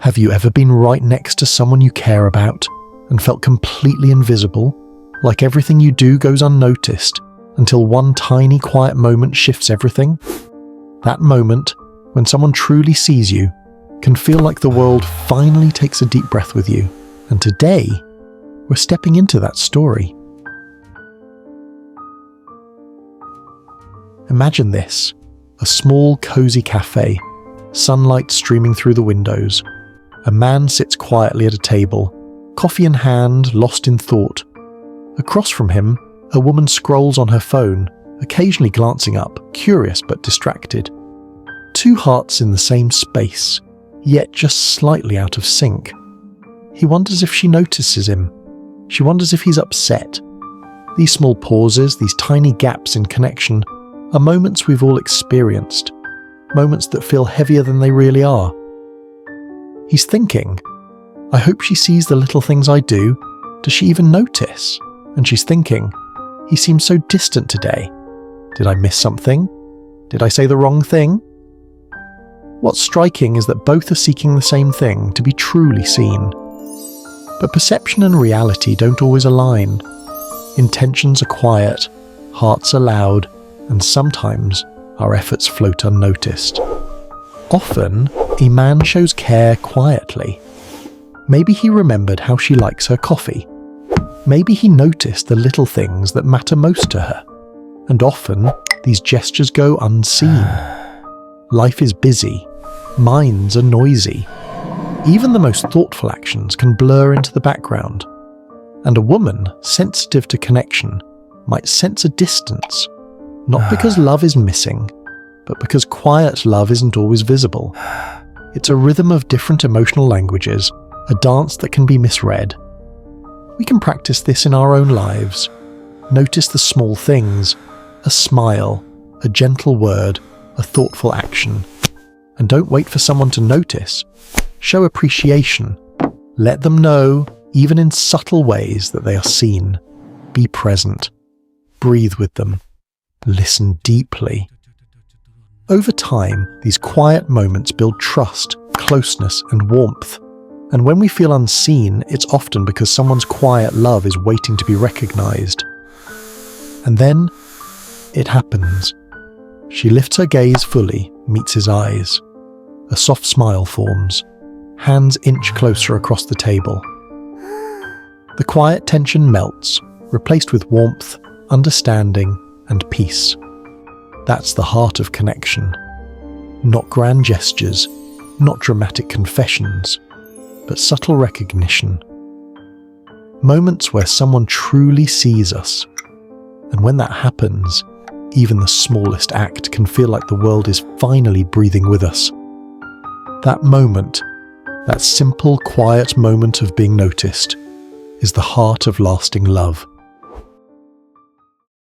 Have you ever been right next to someone you care about and felt completely invisible, like everything you do goes unnoticed, until one tiny quiet moment shifts everything? That moment, when someone truly sees you, can feel like the world finally takes a deep breath with you. And today, we're stepping into that story. Imagine this: a small, cozy cafe, sunlight streaming through the windows. A man sits quietly at a table, coffee in hand, lost in thought. Across from him, a woman scrolls on her phone, occasionally glancing up, curious but distracted. Two hearts in the same space, yet just slightly out of sync. He wonders if she notices him. She wonders if he's upset. These small pauses, these tiny gaps in connection, are moments we've all experienced, moments that feel heavier than they really are. He's thinking, I hope she sees the little things I do. Does she even notice? And she's thinking, he seems so distant today. Did I miss something? Did I say the wrong thing? What's striking is that both are seeking the same thing, to be truly seen. But perception and reality don't always align. Intentions are quiet, hearts are loud, and sometimes our efforts float unnoticed. Often, a man shows care quietly. Maybe he remembered how she likes her coffee. Maybe he noticed the little things that matter most to her. And often, these gestures go unseen. Life is busy. Minds are noisy. Even the most thoughtful actions can blur into the background. And a woman, sensitive to connection, might sense a distance, not because love is missing, but because quiet love isn't always visible. It's a rhythm of different emotional languages, a dance that can be misread. We can practice this in our own lives. Notice the small things, a smile, a gentle word, a thoughtful action. And don't wait for someone to notice. Show appreciation. Let them know, even in subtle ways, that they are seen. Be present. Breathe with them. Listen deeply. Over time, these quiet moments build trust, closeness, and warmth. And when we feel unseen, it's often because someone's quiet love is waiting to be recognized. And then, it happens. She lifts her gaze fully, meets his eyes. A soft smile forms. Hands inch closer across the table. The quiet tension melts, replaced with warmth, understanding, and peace. That's the heart of connection. Not grand gestures, not dramatic confessions, but subtle recognition. Moments where someone truly sees us. And when that happens, even the smallest act can feel like the world is finally breathing with us. That moment, that simple, quiet moment of being noticed, is the heart of lasting love.